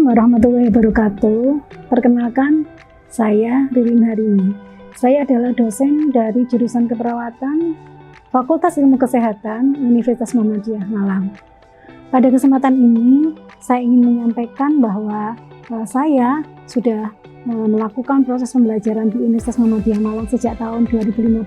Assalamualaikum warahmatullahi wabarakatuh. Perkenalkan, saya Ririn Harini. Saya adalah dosen dari jurusan keperawatan Fakultas Ilmu Kesehatan Universitas Muhammadiyah Malang. Pada kesempatan ini, saya ingin menyampaikan bahwa saya sudah melakukan proses pembelajaran di Universitas Muhammadiyah Malang sejak tahun 2015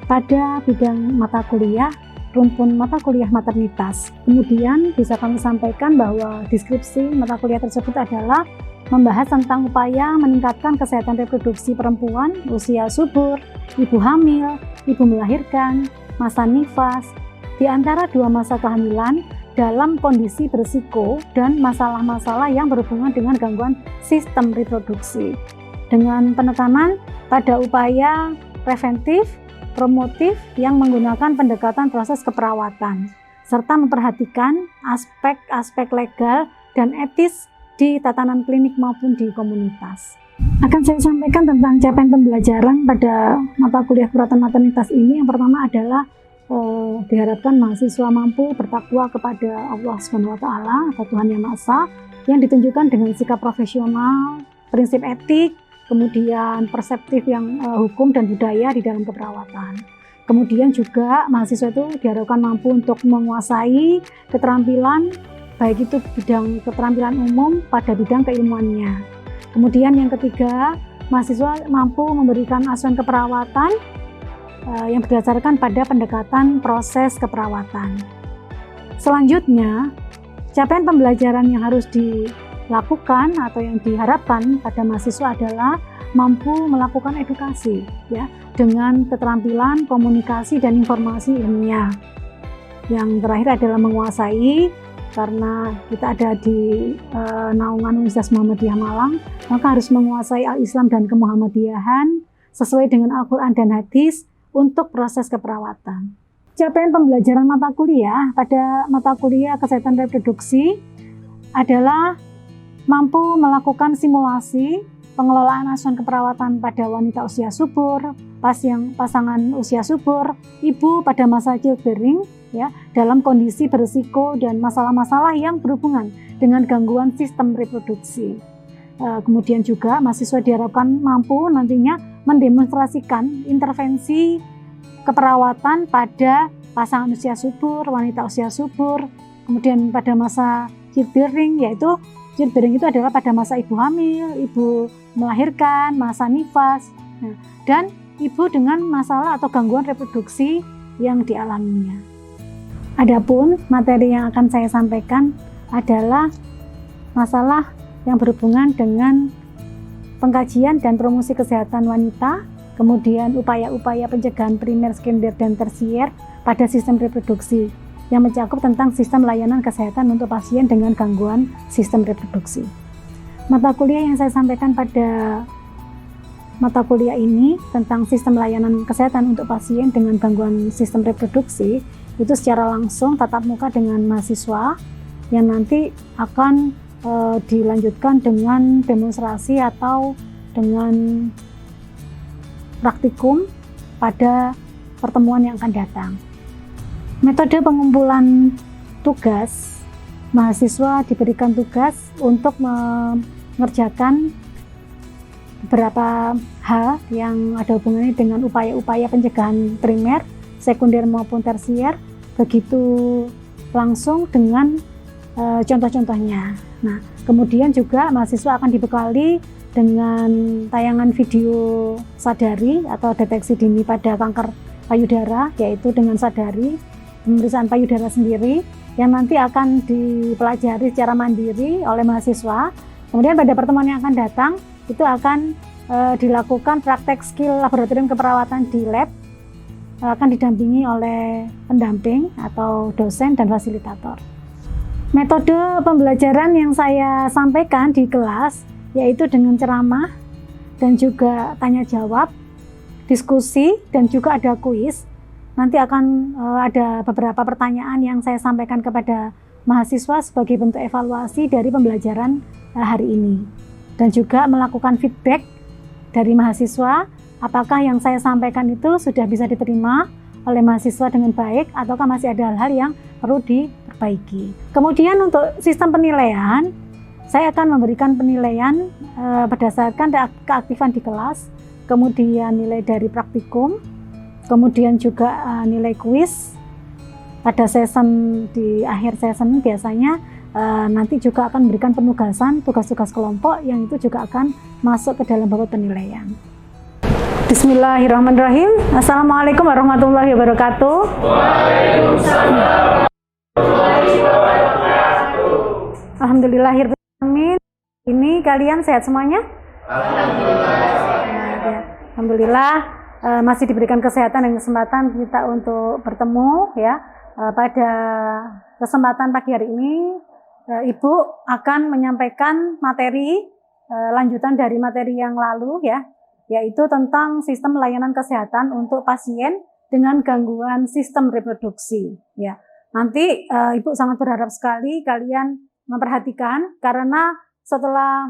pada bidang mata kuliah rumpun mata kuliah maternitas. Kemudian bisa kami sampaikan bahwa deskripsi mata kuliah tersebut adalah membahas tentang upaya meningkatkan kesehatan reproduksi perempuan, usia subur, ibu hamil, ibu melahirkan, masa nifas, di antara dua masa kehamilan dalam kondisi berisiko dan masalah-masalah yang berhubungan dengan gangguan sistem reproduksi. Dengan penekanan pada upaya preventif, promotif yang menggunakan pendekatan proses keperawatan, serta memperhatikan aspek-aspek legal dan etis di tatanan klinik maupun di komunitas. Akan saya sampaikan tentang capaian pembelajaran pada mata kuliah keperawatan maternitas ini. Yang pertama adalah diharapkan mahasiswa mampu bertakwa kepada Allah SWT atau Tuhan Yang Maha Esa, yang ditunjukkan dengan sikap profesional, prinsip etik, kemudian perseptif yang hukum dan budaya di dalam keperawatan. Kemudian juga mahasiswa itu diharapkan mampu untuk menguasai keterampilan, baik itu bidang keterampilan umum pada bidang keilmuannya. Kemudian yang ketiga, mahasiswa mampu memberikan asuhan keperawatan yang berdasarkan pada pendekatan proses keperawatan. Selanjutnya, capaian pembelajaran yang harus dilakukan atau yang diharapkan pada mahasiswa adalah mampu melakukan edukasi ya dengan keterampilan komunikasi dan informasi ilmiah. Yang terakhir adalah menguasai, karena kita ada di naungan Universitas Muhammadiyah Malang, maka harus menguasai al-Islam dan kemuhammadiyahan sesuai dengan Al-Quran dan hadis untuk proses keperawatan. Capaian pembelajaran mata kuliah pada mata kuliah kesehatan reproduksi adalah mampu melakukan simulasi pengelolaan asuhan keperawatan pada wanita usia subur, pasangan usia subur, ibu pada masa childbearing ya, dalam kondisi berisiko dan masalah-masalah yang berhubungan dengan gangguan sistem reproduksi. Kemudian juga mahasiswa diharapkan mampu nantinya mendemonstrasikan intervensi keperawatan pada pasangan usia subur, wanita usia subur, kemudian pada masa childbearing, yaitu childbearing itu adalah pada masa ibu hamil, ibu melahirkan, masa nifas, dan ibu dengan masalah atau gangguan reproduksi yang dialaminya. Adapun materi yang akan saya sampaikan adalah masalah yang berhubungan dengan pengkajian dan promosi kesehatan wanita, kemudian upaya-upaya pencegahan primer, sekunder, dan tersier pada sistem reproduksi, yang mencakup tentang sistem layanan kesehatan untuk pasien dengan gangguan sistem reproduksi. Mata kuliah yang saya sampaikan pada mata kuliah ini tentang sistem layanan kesehatan untuk pasien dengan gangguan sistem reproduksi itu secara langsung tatap muka dengan mahasiswa, yang nanti akan dilanjutkan dengan demonstrasi atau dengan praktikum pada pertemuan yang akan datang. Metode pengumpulan tugas, mahasiswa diberikan tugas untuk mengerjakan beberapa hal yang ada hubungannya dengan upaya-upaya pencegahan primer, sekunder maupun tersier, begitu langsung dengan contoh-contohnya. Nah, kemudian juga mahasiswa akan dibekali dengan tayangan video sadari atau deteksi dini pada kanker payudara, yaitu dengan sadari, pemeriksaan payudara sendiri yang nanti akan dipelajari secara mandiri oleh mahasiswa. Kemudian pada pertemuan yang akan datang itu akan dilakukan praktek skill laboratorium keperawatan di lab, akan didampingi oleh pendamping atau dosen dan fasilitator. Metode pembelajaran yang saya sampaikan di kelas yaitu dengan ceramah dan juga tanya jawab, diskusi, dan juga ada kuis. Nanti akan ada beberapa pertanyaan yang saya sampaikan kepada mahasiswa sebagai bentuk evaluasi dari pembelajaran hari ini. Dan juga melakukan feedback dari mahasiswa, apakah yang saya sampaikan itu sudah bisa diterima oleh mahasiswa dengan baik, ataukah masih ada hal-hal yang perlu diperbaiki. Kemudian untuk sistem penilaian, saya akan memberikan penilaian berdasarkan keaktifan di kelas, kemudian nilai dari praktikum, kemudian juga nilai kuis. Pada season, di akhir season biasanya nanti juga akan memberikan penugasan, tugas-tugas kelompok yang itu juga akan masuk ke dalam bobot penilaian. Bismillahirrahmanirrahim. Assalamualaikum warahmatullahi wabarakatuh. Waalaikumsalam. Alhamdulillahirrahmanirrahim. Ini kalian sehat semuanya? Alhamdulillah. Alhamdulillah masih diberikan kesehatan dan kesempatan kita untuk bertemu ya. Pada kesempatan pagi hari ini Ibu akan menyampaikan materi lanjutan dari materi yang lalu ya, yaitu tentang sistem layanan kesehatan untuk pasien dengan gangguan sistem reproduksi ya. Nanti Ibu sangat berharap sekali kalian memperhatikan, karena setelah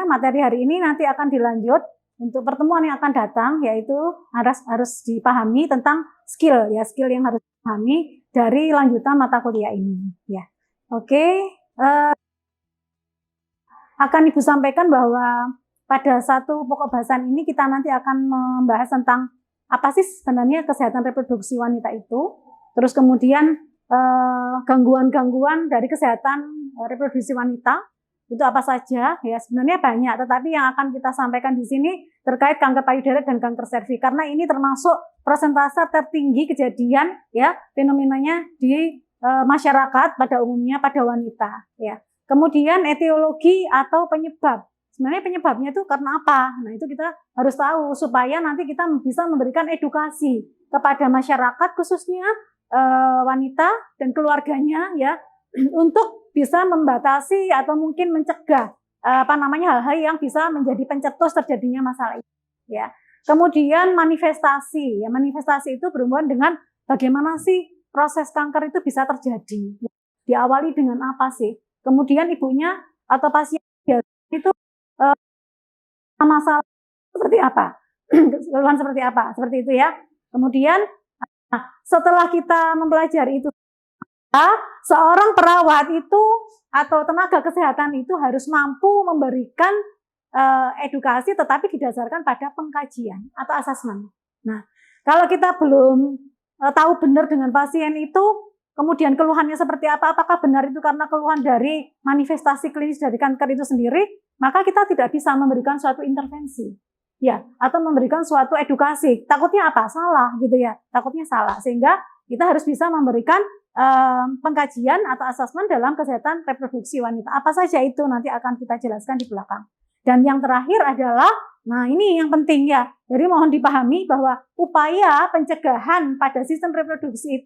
materi hari ini nanti akan dilanjut untuk pertemuan yang akan datang, yaitu harus dipahami tentang skill yang harus dipahami dari lanjutan mata kuliah ini ya. Oke, akan Ibu sampaikan bahwa pada satu pokok bahasan ini kita nanti akan membahas tentang apa sih sebenarnya kesehatan reproduksi wanita itu, terus kemudian gangguan-gangguan dari kesehatan reproduksi wanita itu apa saja ya. Sebenarnya banyak, tetapi yang akan kita sampaikan di sini terkait kanker payudara dan kanker serviks, karena ini termasuk persentase tertinggi kejadian ya, fenomenanya di masyarakat pada umumnya pada wanita ya. Kemudian etiologi atau penyebab, sebenarnya penyebabnya itu karena apa? Nah, itu kita harus tahu supaya nanti kita bisa memberikan edukasi kepada masyarakat, khususnya wanita dan keluarganya ya, untuk bisa membatasi atau mungkin mencegah hal-hal yang bisa menjadi pencetus terjadinya masalah itu ya. Kemudian manifestasi ya, manifestasi itu berhubungan dengan bagaimana sih proses kanker itu bisa terjadi, diawali dengan apa sih, kemudian ibunya atau pasien itu masalah seperti apa, keluhan seperti apa, seperti itu ya. Kemudian setelah kita mempelajari itu, seorang perawat itu atau tenaga kesehatan itu harus mampu memberikan edukasi, tetapi didasarkan pada pengkajian atau asesmen. Nah, kalau kita belum tahu benar dengan pasien itu, kemudian keluhannya seperti apa, apakah benar itu karena keluhan dari manifestasi klinis dari kanker itu sendiri, maka kita tidak bisa memberikan suatu intervensi. Ya, atau memberikan suatu edukasi. Takutnya apa? Salah gitu ya. Takutnya salah. Sehingga kita harus bisa memberikan pengkajian atau asesmen dalam kesehatan reproduksi wanita. Apa saja itu nanti akan kita jelaskan di belakang. Dan yang terakhir adalah, nah ini yang penting ya. Jadi mohon dipahami bahwa upaya pencegahan pada sistem reproduksi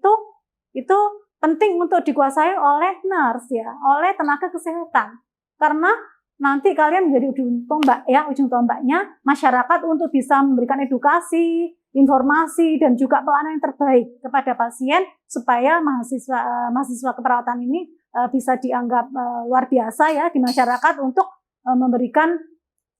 itu penting untuk dikuasai oleh nurse ya, oleh tenaga kesehatan. Karena nanti kalian menjadi ujung tombak ya, ujung tombaknya masyarakat untuk bisa memberikan edukasi, informasi dan juga pelayanan yang terbaik kepada pasien supaya mahasiswa keperawatan ini bisa dianggap luar biasa ya di masyarakat untuk memberikan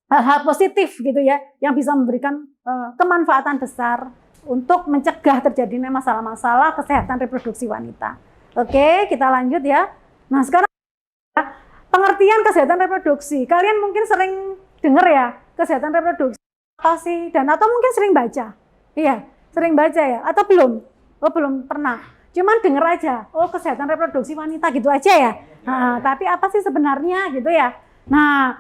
hal-hal positif gitu ya, yang bisa memberikan kemanfaatan besar untuk mencegah terjadinya masalah-masalah kesehatan reproduksi wanita. Oke, kita lanjut ya. Nah, sekarang pengertian kesehatan reproduksi. Kalian mungkin sering dengar ya, kesehatan reproduksi apa sih? Dan atau mungkin sering baca. Iya, sering baca ya, atau belum? Oh, belum pernah. Cuman dengar aja, oh kesehatan reproduksi wanita gitu aja ya. Nah, tapi apa sih sebenarnya gitu ya? Nah,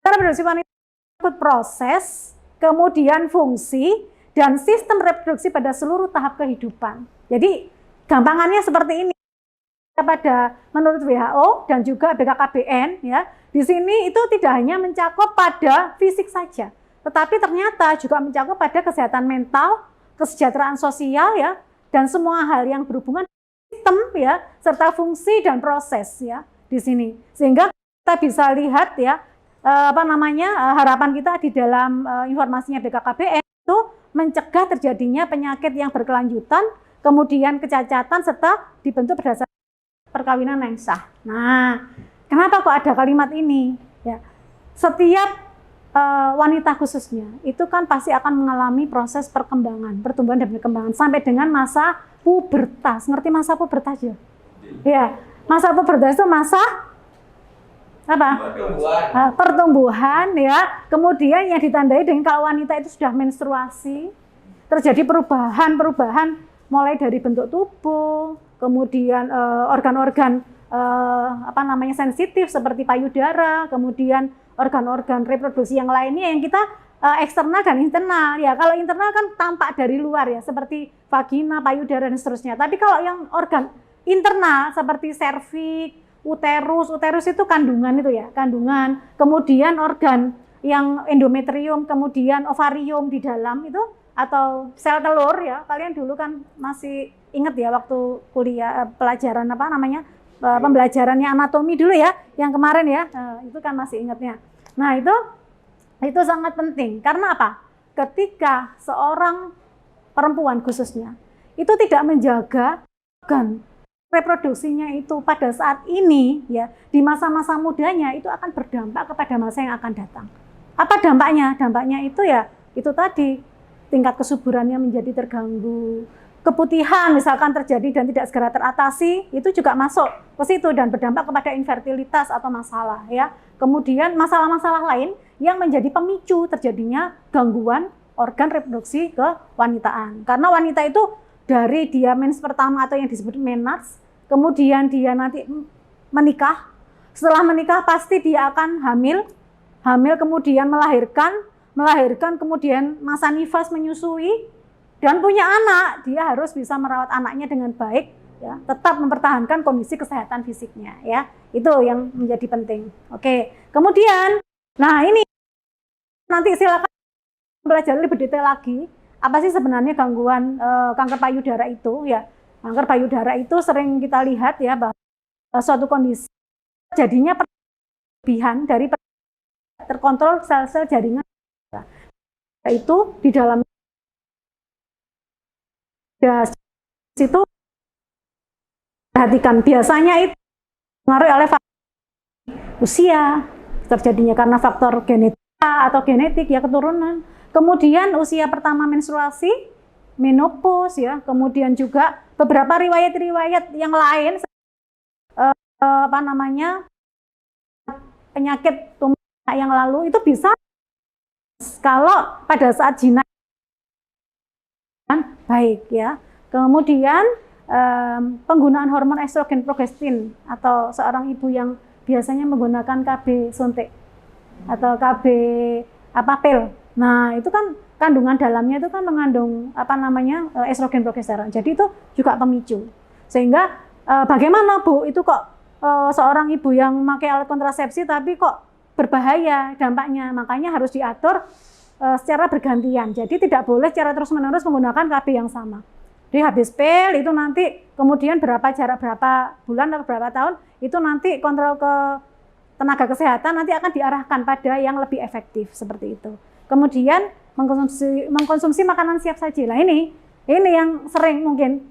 reproduksi wanita itu proses, kemudian fungsi, dan sistem reproduksi pada seluruh tahap kehidupan. Jadi, gampangannya seperti ini. Pada menurut WHO dan juga BKKBN ya, di sini itu tidak hanya mencakup pada fisik saja, tetapi ternyata juga mencakup pada kesehatan mental, kesejahteraan sosial ya, dan semua hal yang berhubungan dengan sistem ya, serta fungsi dan proses ya di sini. Sehingga kita bisa lihat ya, harapan kita di dalam informasinya BKKBN itu mencegah terjadinya penyakit yang berkelanjutan, kemudian kecacatan serta dibentuk berdasarkan perkawinan yang sah. Nah, kenapa kok ada kalimat ini? Ya, setiap wanita khususnya itu kan pasti akan mengalami proses perkembangan, pertumbuhan dan perkembangan sampai dengan masa pubertas. Ngerti masa pubertas ya? Ya, masa pubertas itu masa apa? Pertumbuhan ya. Kemudian yang ditandai dengan kalau wanita itu sudah menstruasi, terjadi perubahan mulai dari bentuk tubuh, kemudian organ-organ sensitif seperti payudara, kemudian organ-organ reproduksi yang lainnya yang kita eksternal dan internal ya. Kalau internal kan tampak dari luar ya, seperti vagina, payudara dan seterusnya. Tapi kalau yang organ internal seperti serviks, uterus itu kandungan itu ya, kandungan. Kemudian organ yang endometrium, kemudian ovarium di dalam itu atau sel telur ya. Kalian dulu kan masih ingat ya waktu kuliah pelajaran pembelajarannya anatomi dulu ya, yang kemarin ya. Itu kan masih ingatnya. Nah, itu sangat penting. Karena apa? Ketika seorang perempuan khususnya itu tidak menjaga organ reproduksinya itu pada saat ini ya, di masa-masa mudanya itu akan berdampak kepada masa yang akan datang. Apa dampaknya? Dampaknya itu ya itu tadi, tingkat kesuburannya menjadi terganggu, keputihan misalkan terjadi dan tidak segera teratasi, itu juga masuk ke situ dan berdampak kepada infertilitas atau masalah ya. Kemudian masalah-masalah lain yang menjadi pemicu terjadinya gangguan organ reproduksi kewanitaan. Karena wanita itu dari dia mens pertama atau yang disebut menarche, kemudian dia nanti menikah. Setelah menikah pasti dia akan hamil kemudian melahirkan kemudian masa nifas menyusui dan punya anak. Dia harus bisa merawat anaknya dengan baik ya, tetap mempertahankan kondisi kesehatan fisiknya ya. Itu yang menjadi penting. Oke. Kemudian nah ini nanti silakan belajar lebih detail lagi. Apa sih sebenarnya gangguan kanker payudara itu ya? Kanker payudara itu sering kita lihat ya bahwa suatu kondisi jadinya perlebihan dari terkontrol sel-sel jaringan itu di dalam situ. Perhatikan biasanya itu dipengaruhi oleh usia, terjadinya karena faktor genetika atau genetik ya, keturunan. Kemudian usia pertama menstruasi, menopause ya, kemudian juga beberapa riwayat-riwayat yang lain penyakit tumor yang lalu itu bisa kalau pada saat jinak baik ya. Kemudian penggunaan hormon estrogen progestin atau seorang ibu yang biasanya menggunakan KB suntik atau KB pil. Nah, itu kan kandungan dalamnya itu kan mengandung estrogen progesteron. Jadi itu juga pemicu. Sehingga bagaimana Bu, itu kok seorang ibu yang memakai alat kontrasepsi tapi kok berbahaya dampaknya. Makanya harus diatur secara bergantian. Jadi tidak boleh secara terus-menerus menggunakan KB yang sama. Jadi habis pil itu nanti kemudian jarak berapa bulan atau berapa tahun itu nanti kontrol ke tenaga kesehatan nanti akan diarahkan pada yang lebih efektif seperti itu. Kemudian mengkonsumsi makanan siap saji. Nah ini yang sering mungkin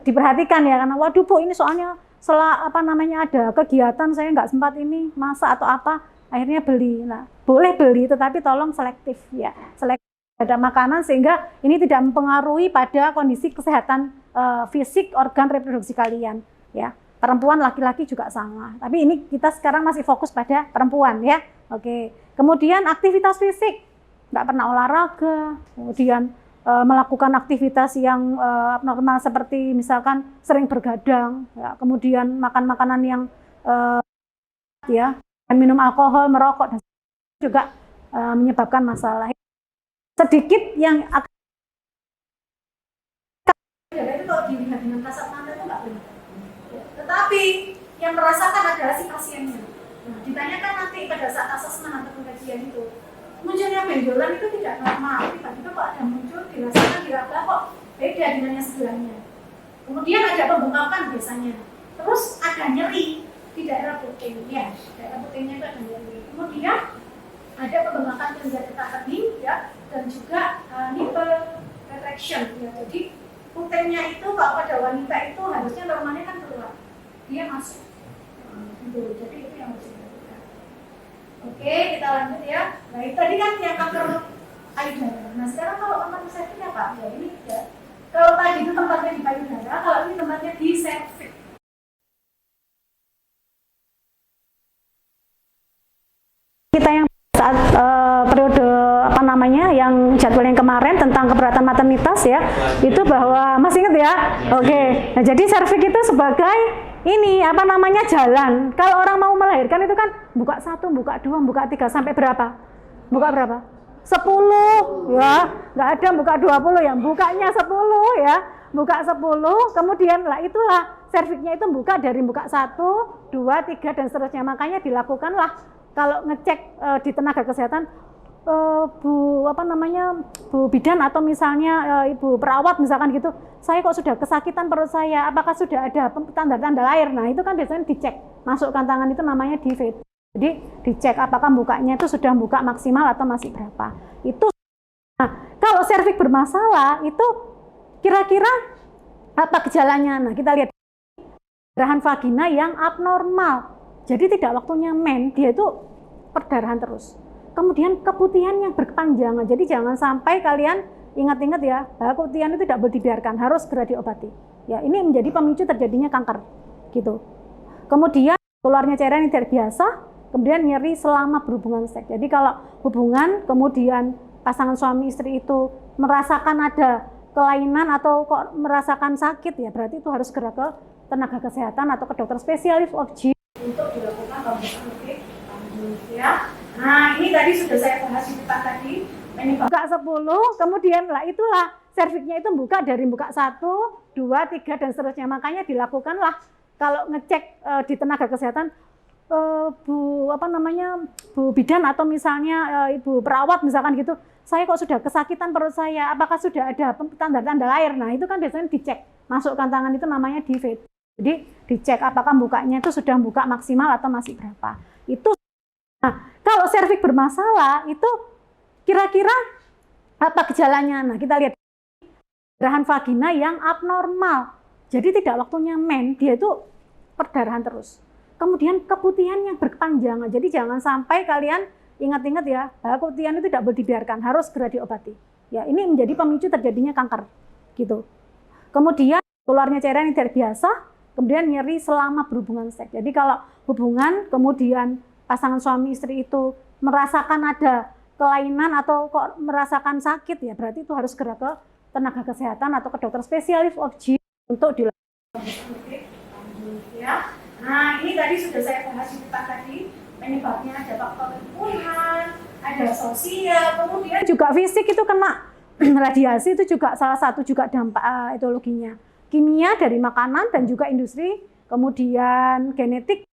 diperhatikan ya, karena waduh Bu ini soalnya ada kegiatan saya nggak sempat ini masak atau apa, akhirnya beli. Nah boleh beli tetapi tolong selektif ya, selektif ada makanan sehingga ini tidak mempengaruhi pada kondisi kesehatan fisik organ reproduksi kalian ya. Perempuan laki-laki juga sama. Tapi ini kita sekarang masih fokus pada perempuan ya. Oke. Kemudian aktivitas fisik, nggak pernah olahraga, kemudian melakukan aktivitas yang abnormal seperti misalkan sering bergadang, ya, kemudian makan makanan yang dan minum alkohol, merokok dan juga menyebabkan masalah. Sedikit yang itu kalau dilihat dengan kasat mata itu nggak benar. Tetapi yang merasakan adalah si pasiennya. Nah, ditanyakan nanti pada saat asesmen atau pengkajian itu, munculnya benjolan itu tidak normal. Tiba-tiba kok ada muncul, dirasakan diraba kok beda dengan yang sebelahnya. Kemudian ada pembengkakan biasanya. Terus ada nyeri di daerah puting, ya. Daerah putingnya itu ada nyeri. Kemudian ada pembengkakan kelenjar getah kening, ya, dan juga nipple retraction, ya. Jadi putingnya itu kalau pada wanita itu harusnya normalnya kan keluar, dia masuk. Jadi itu yang harus dilakukan. Oke, kita lanjut ya. Baik, tadi kan yang kanker payudara. Nah sekarang kalau kanker serviks apa? Ya ini ya. Kalau tadi itu tempatnya di payudara, kalau ini tempatnya di serviks. kita yang saat periode apa namanya yang jadwal yang kemarin tentang keberatan maternitas ya, itu bahwa masih ingat ya? Oke. Nah, jadi serviks itu sebagai ini apa namanya jalan. Kalau orang mau melahirkan itu kan buka 1, buka 2, buka 3 sampai berapa? Buka berapa? 10 ya. Nggak ada buka 20 ya, bukanya 10 ya. Buka 10, kemudian lah itulah serviksnya itu buka dari buka 1, 2, 3 dan seterusnya. Makanya dilakukanlah kalau ngecek di tenaga kesehatan Bu bidan atau misalnya ibu perawat misalkan gitu, saya kok sudah kesakitan perut saya, apakah sudah ada tanda-tanda lahir? Nah itu kan biasanya dicek, masukkan tangan itu namanya DIVET. Jadi dicek apakah bukanya itu sudah buka maksimal atau masih berapa. Itu. Nah kalau serviks bermasalah itu kira-kira apa gejalanya? Nah kita lihat perdarahan vagina yang abnormal. Jadi tidak waktunya men, dia itu perdarahan terus. Kemudian keputihan yang berkepanjangan. Jadi jangan sampai kalian ingat-ingat ya, keputihan itu tidak boleh dibiarkan, harus segera diobati. Ya, ini menjadi pemicu terjadinya kanker, gitu. Kemudian keluarnya cairan yang tidak biasa, kemudian nyeri selama berhubungan seks. Jadi kalau hubungan, kemudian pasangan suami istri itu merasakan ada kelainan atau kok merasakan sakit ya, berarti itu harus segera ke tenaga kesehatan atau ke dokter spesialis OB untuk dilakukan pemeriksaan lebih lanjut ya. Nah ini tadi sudah saya bahas di depan tadi penyebab buka 10, kemudian lah itulah serviksnya itu buka dari buka 1, 2, 3 dan seterusnya. Makanya dilakukanlah kalau ngecek di tenaga kesehatan Bu bidan atau misalnya ibu perawat misalkan gitu, saya kok sudah kesakitan perut saya, apakah sudah ada tanda-tanda lahir? Nah itu kan biasanya dicek, masukkan tangan itu namanya DIVET. Jadi dicek apakah bukanya itu sudah buka maksimal atau masih berapa. Itu. Nah, kalau serviks bermasalah itu kira-kira apa gejalanya? Nah, kita lihat perdarahan vagina yang abnormal. Jadi tidak waktunya men, dia itu perdarahan terus. Kemudian keputihan yang berkepanjangan. Jadi jangan sampai kalian ingat-ingat ya, keputihan itu tidak boleh dibiarkan, harus segera diobati. Ya, ini menjadi pemicu terjadinya kanker, gitu. Kemudian keluarnya cairan yang tidak biasa. Kemudian nyeri selama berhubungan seks. Jadi kalau hubungan, kemudian pasangan suami istri itu merasakan ada kelainan atau kok merasakan sakit ya, berarti itu harus segera ke tenaga kesehatan atau ke dokter spesialis OB untuk dilakukan lebih lanjut ya. Nah ini tadi sudah saya bahas di depan tadi, penyebabnya ada faktor lingkungan, ada sosial, kemudian juga fisik itu kena radiasi itu juga salah satu juga dampak etiologinya. Kimia dari makanan dan juga industri, kemudian genetik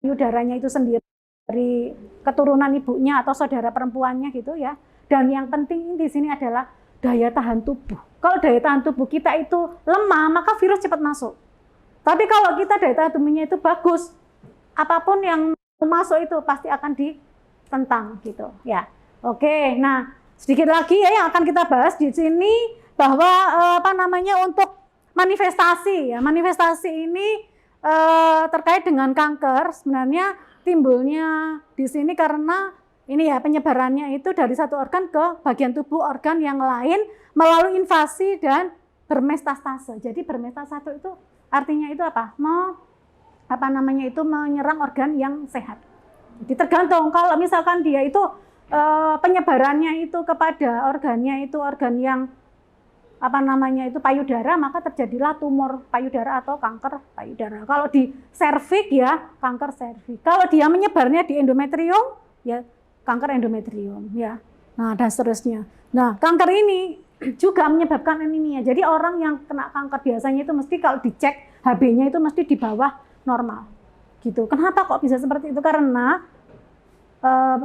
payudaranya itu sendiri dari keturunan ibunya atau saudara perempuannya gitu ya. Dan yang penting di sini adalah daya tahan tubuh. Kalau daya tahan tubuh kita itu lemah, maka virus cepat masuk. Tapi kalau kita daya tahan tubuhnya itu bagus, apapun yang masuk itu pasti akan ditentang gitu ya. Oke, nah sedikit lagi ya yang akan kita bahas di sini bahwa untuk manifestasi ya, manifestasi ini terkait dengan kanker sebenarnya timbulnya di sini karena ini ya penyebarannya itu dari satu organ ke bagian tubuh organ yang lain melalui invasi dan bermetastase. Jadi bermetastase itu artinya itu apa? Menyerang organ yang sehat. Jadi tergantung kalau misalkan dia itu penyebarannya itu kepada organnya itu organ yang payudara, maka terjadilah tumor payudara atau kanker payudara. Kalau di serviks ya kanker serviks. Kalau dia menyebarnya di endometrium ya kanker endometrium ya. Nah dan seterusnya. Nah kanker ini juga menyebabkan anemia. Jadi orang yang kena kanker biasanya itu mesti kalau dicek HB-nya itu mesti di bawah normal. Gitu. Kenapa kok bisa seperti itu? Karena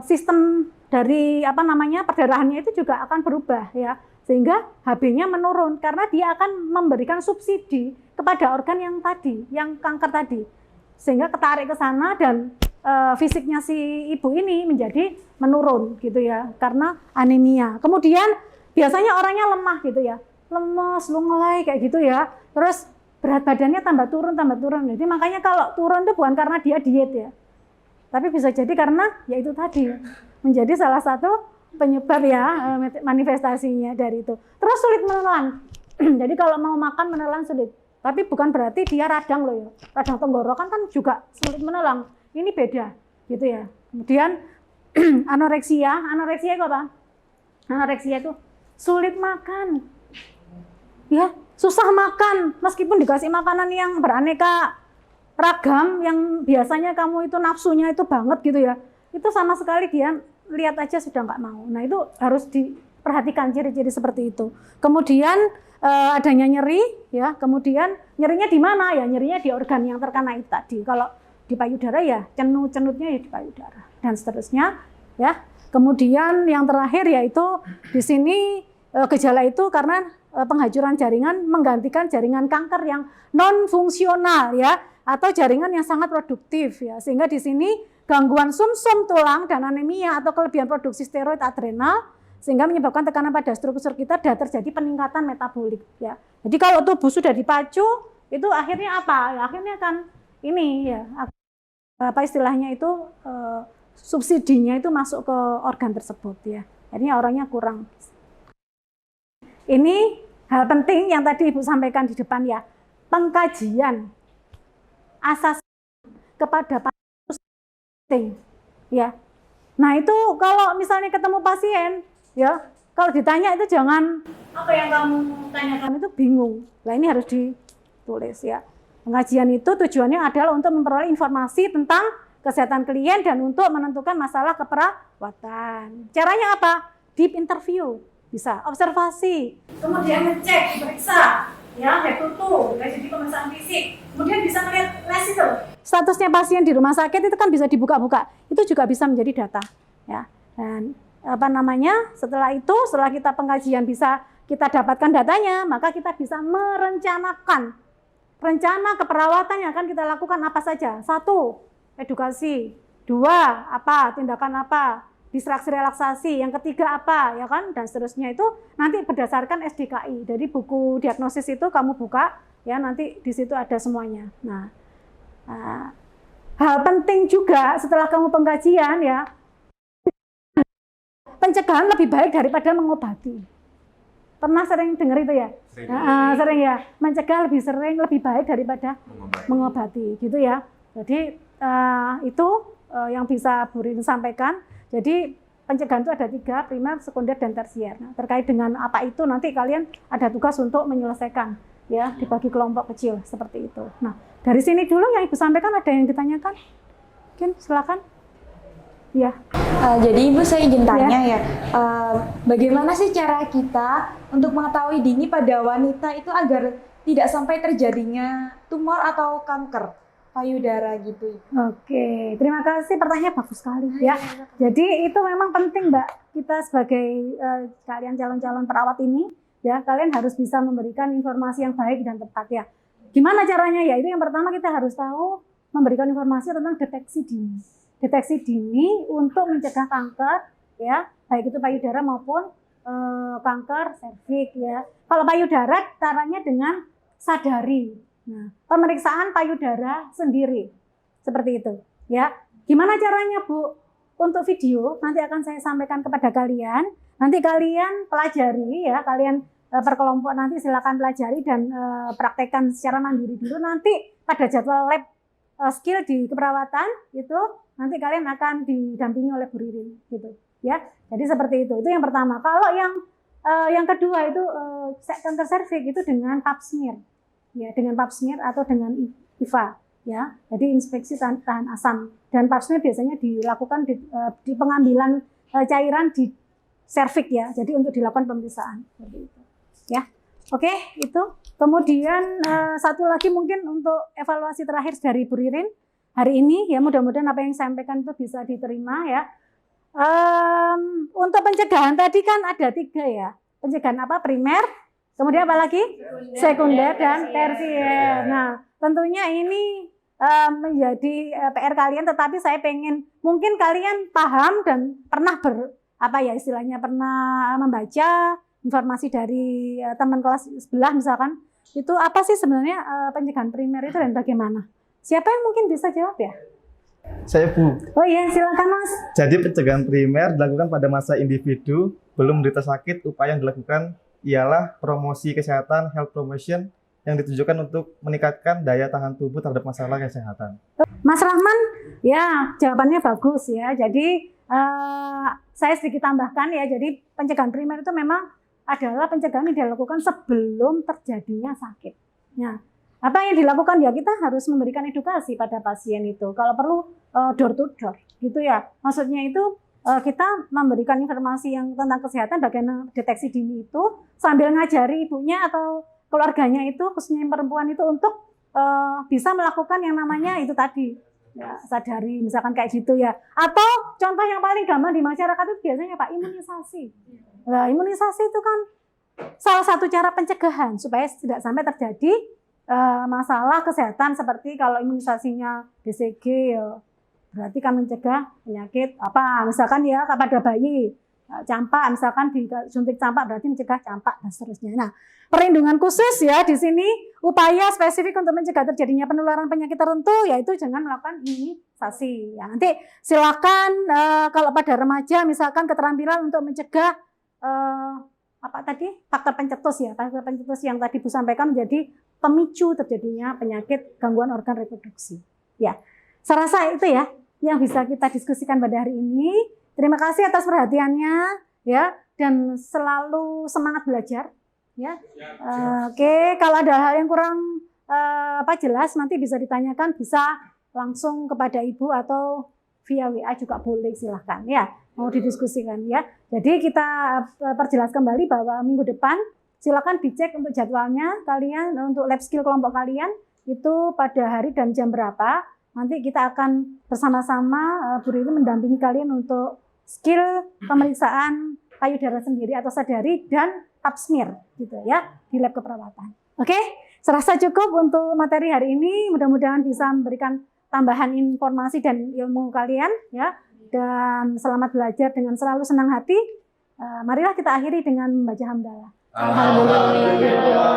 sistem dari perdarahannya itu juga akan berubah ya. Sehingga HB-nya menurun karena dia akan memberikan subsidi kepada organ yang tadi, yang kanker tadi. Sehingga ketarik ke sana dan fisiknya si ibu ini menjadi menurun gitu ya karena anemia. Kemudian biasanya orangnya lemah gitu ya. Lemes, lunglai kayak gitu ya. Terus berat badannya tambah turun. Jadi makanya kalau turun itu bukan karena dia diet ya. Tapi bisa jadi karena ya itu tadi menjadi salah satu penyebab ya manifestasinya dari itu. Terus sulit menelan. Jadi kalau mau makan menelan sulit. Tapi bukan berarti dia radang loh ya. Radang tenggorokan kan juga sulit menelan. Ini beda gitu ya. Kemudian Anoreksia itu apa? Anoreksia itu sulit makan, ya, susah makan meskipun dikasih makanan yang beraneka ragam yang biasanya kamu itu nafsunya itu banget gitu ya, itu sama sekali dia lihat aja sudah nggak mau. Nah itu harus diperhatikan ciri-ciri seperti itu. Kemudian adanya nyeri, ya, kemudian nyerinya di mana ya? Nyerinya di organ yang terkena itu tadi. Kalau di payudara ya cenutnya ya di payudara dan seterusnya, ya. Kemudian yang terakhir yaitu di sini gejala itu karena penghancuran jaringan menggantikan jaringan kanker yang non fungsional, ya, atau jaringan yang sangat produktif, ya, sehingga di sini gangguan sumsum tulang dan anemia atau kelebihan produksi steroid adrenal sehingga menyebabkan tekanan pada struktur kita dan terjadi peningkatan metabolik, ya. Jadi kalau tubuh sudah dipacu itu akhirnya apa? Ya, akhirnya kan ini ya apa istilahnya itu subsidinya itu masuk ke organ tersebut, ya. Akhirnya orangnya kurang. Ini hal penting yang tadi Ibu sampaikan di depan, ya. Pengkajian asas kepada pasien, ya. Nah itu kalau misalnya ketemu pasien, ya, kalau ditanya itu jangan apa yang kamu tanyakan itu bingung. Nah ini harus ditulis, ya. Pengajian itu tujuannya adalah untuk memperoleh informasi tentang kesehatan klien dan untuk menentukan masalah keperawatan. Caranya apa? Deep interview, bisa observasi, kemudian ngecek, periksa, ya, head to toe, jadi pemeriksaan fisik, kemudian bisa melihat itu statusnya pasien di rumah sakit itu kan bisa dibuka-buka, itu juga bisa menjadi data, ya. Dan apa namanya, setelah kita pengkajian bisa kita dapatkan datanya, maka kita bisa merencanakan rencana keperawatan yang akan kita lakukan apa saja. 1, edukasi. 2, apa, tindakan apa, distraksi relaksasi. Yang ketiga apa, ya kan, dan seterusnya. Itu nanti berdasarkan SDKI. Dari buku diagnosis itu kamu buka, ya, nanti di situ ada semuanya. Nah, hal penting juga setelah kamu pengkajian, ya, pencegahan lebih baik daripada mengobati. Pernah sering dengar itu ya? Sering ya. Mencegah lebih baik daripada mengobati, gitu ya. Jadi itu yang bisa Bu Ririn sampaikan. Jadi pencegahan itu ada 3, primer, sekunder, dan tersier. Nah, terkait dengan apa itu nanti kalian ada tugas untuk menyelesaikan, ya, dibagi kelompok kecil seperti itu. Nah, dari sini dulu yang Ibu sampaikan, ada yang ditanyakan? Mungkin silakan. Ya. Jadi Ibu, saya izin tanya, ya, bagaimana sih cara kita untuk mengetahui dini pada wanita itu agar tidak sampai terjadinya tumor atau kanker payudara gitu? Oke, terima kasih, pertanyaan bagus sekali, ya. Jadi itu memang penting, Mbak, kita sebagai kalian calon-calon perawat ini, ya, kalian harus bisa memberikan informasi yang baik dan tepat, ya. Gimana caranya? Ya, itu yang pertama kita harus tahu memberikan informasi tentang deteksi dini. Deteksi dini untuk mencegah kanker, ya, baik itu payudara maupun kanker serviks, ya. Kalau payudara caranya dengan sadari. Nah, pemeriksaan payudara sendiri seperti itu, ya. Gimana caranya, Bu? Untuk video nanti akan saya sampaikan kepada kalian. Nanti kalian pelajari, ya, kalian per kelompok nanti silakan pelajari dan praktekkan secara mandiri dulu. Nanti pada jadwal lab skill di keperawatan itu nanti kalian akan didampingi oleh Bu Ririn, gitu, ya. Jadi seperti itu. Itu yang pertama. Kalau yang kedua itu kanker serviks itu dengan pap smear, ya, dengan pap smear atau dengan IVA, ya. Jadi inspeksi tahan asam. Dan pap smear biasanya dilakukan di pengambilan cairan di serviks, ya. Jadi untuk dilakukan pemeriksaan seperti itu, ya. Oke, itu. Kemudian satu lagi mungkin untuk evaluasi terakhir dari Bu Ririn hari ini, ya, mudah-mudahan apa yang saya sampaikan itu bisa diterima, ya. Untuk pencegahan tadi kan ada 3, ya. Pencegahan apa? Primer, kemudian apa lagi? Sekunder dan tersier. Nah, tentunya ini menjadi PR kalian, tetapi saya pengen mungkin kalian paham dan pernah istilahnya pernah membaca informasi dari teman kelas sebelah misalkan, itu apa sih sebenarnya pencegahan primer itu dan bagaimana? Siapa yang mungkin bisa jawab, ya? Saya, Bu. Oh iya, silakan Mas. Jadi pencegahan primer dilakukan pada masa individu belum menderita sakit. Upaya yang dilakukan ialah promosi kesehatan, health promotion, yang ditujukan untuk meningkatkan daya tahan tubuh terhadap masalah kesehatan. Mas Rahman, ya jawabannya bagus ya. Jadi saya sedikit tambahkan ya. Jadi pencegahan primer itu memang adalah pencegahan yang dilakukan sebelum terjadinya sakit. Nah, apa yang dilakukan ya kita harus memberikan edukasi pada pasien itu. Kalau perlu door to door, gitu ya. Maksudnya itu kita memberikan informasi yang tentang kesehatan, bagaimana deteksi dini itu sambil ngajari ibunya atau keluarganya itu, khususnya yang perempuan itu untuk bisa melakukan yang namanya itu tadi. Ya, sadari misalkan kayak gitu ya. Atau contoh yang paling gampang di masyarakat itu biasanya Pak, imunisasi. Nah, imunisasi itu kan salah satu cara pencegahan supaya tidak sampai terjadi masalah kesehatan seperti kalau imunisasinya BCG ya, berarti kan mencegah penyakit apa misalkan ya pada bayi campak, misalkan disuntik campak berarti mencegah campak dan seterusnya. Nah, perlindungan khusus ya di sini upaya spesifik untuk mencegah terjadinya penularan penyakit tertentu yaitu jangan melakukan imunisasi. Ya, nanti silakan kalau pada remaja misalkan keterampilan untuk mencegah apa tadi faktor pencetus ya, faktor pencetus yang tadi Bu sampaikan menjadi pemicu terjadinya penyakit gangguan organ reproduksi. Ya, saya rasa itu ya yang bisa kita diskusikan pada hari ini. Terima kasih atas perhatiannya ya dan selalu semangat belajar ya. Oke, kalau ada hal yang kurang jelas nanti bisa ditanyakan, bisa langsung kepada Ibu atau via WA juga boleh, silahkan ya, mau didiskusikan ya. Jadi kita perjelas kembali bahwa minggu depan silakan dicek untuk jadwalnya kalian untuk lab skill kelompok kalian itu pada hari dan jam berapa. Nanti kita akan bersama-sama Bu Riri mendampingi kalian untuk skill pemeriksaan payudara sendiri atau sadari dan pap smear gitu ya di lab keperawatan. Oke, serasa cukup untuk materi hari ini. Mudah-mudahan bisa memberikan tambahan informasi dan ilmu kalian ya. Dan selamat belajar dengan selalu senang hati. Marilah kita akhiri dengan membaca hamdalah. Alhamdulillah.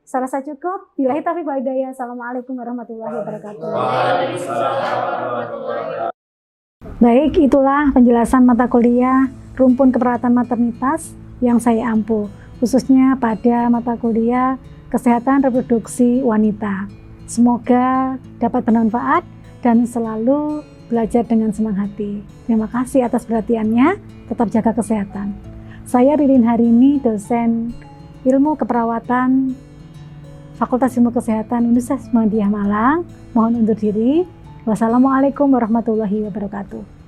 Serasa cukup. Billahi taufiq wal hidayah. Assalamualaikum warahmatullahi wabarakatuh. Baik, itulah penjelasan mata kuliah rumpun keperawatan maternitas yang saya ampu, khususnya pada mata kuliah kesehatan reproduksi wanita. Semoga dapat bermanfaat dan selalu belajar dengan senang hati. Terima kasih atas perhatiannya, tetap jaga kesehatan. Saya Ririn Harini, dosen ilmu keperawatan Fakultas Ilmu Kesehatan Universitas Muhammadiyah Malang. Mohon undur diri. Wassalamualaikum warahmatullahi wabarakatuh.